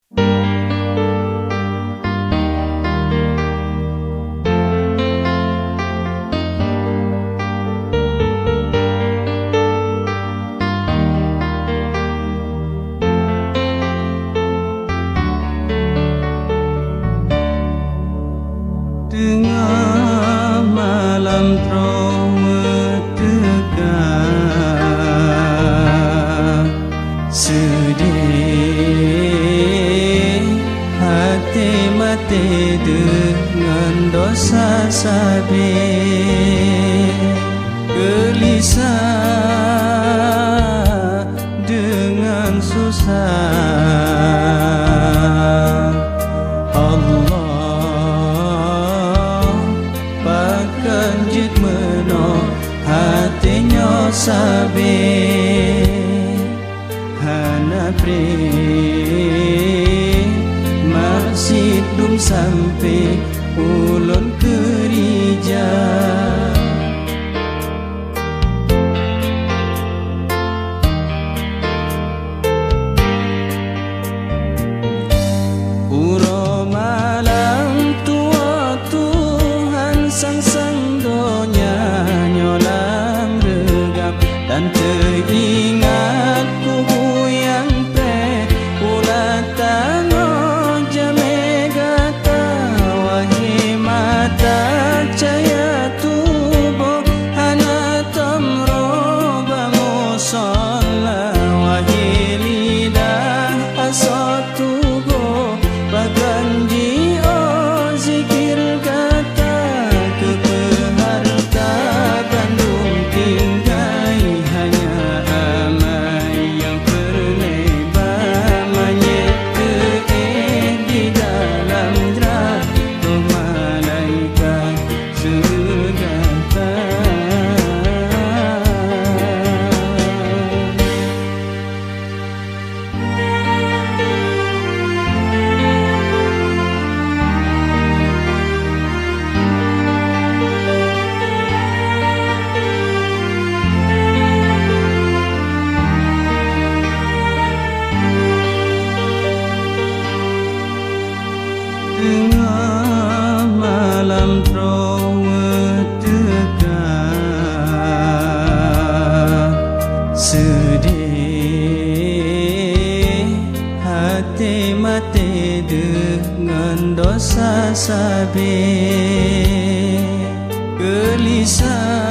Tengah malam trauma tegak, sedih hati mati dengan dosa sabit, gelisah dengan susah. Kanjit meno hatinya sabit, hana pri masih dum sampai ulun kerja. Uro malam tua Tuhan sang donya nyolang regam, dan teringat ku yang pre ulah tango jame gata wahi mata caya tubuh hana tamro bangu sola wahi lidah asotugo baganji o zikir kata kepeharta Bandung tinggai hanya amai yang berlebar manyet di dalam jatuh malaikat segata. Tengah malam trauma tegak, sedih hati mati dengan dosa sabit, gelisah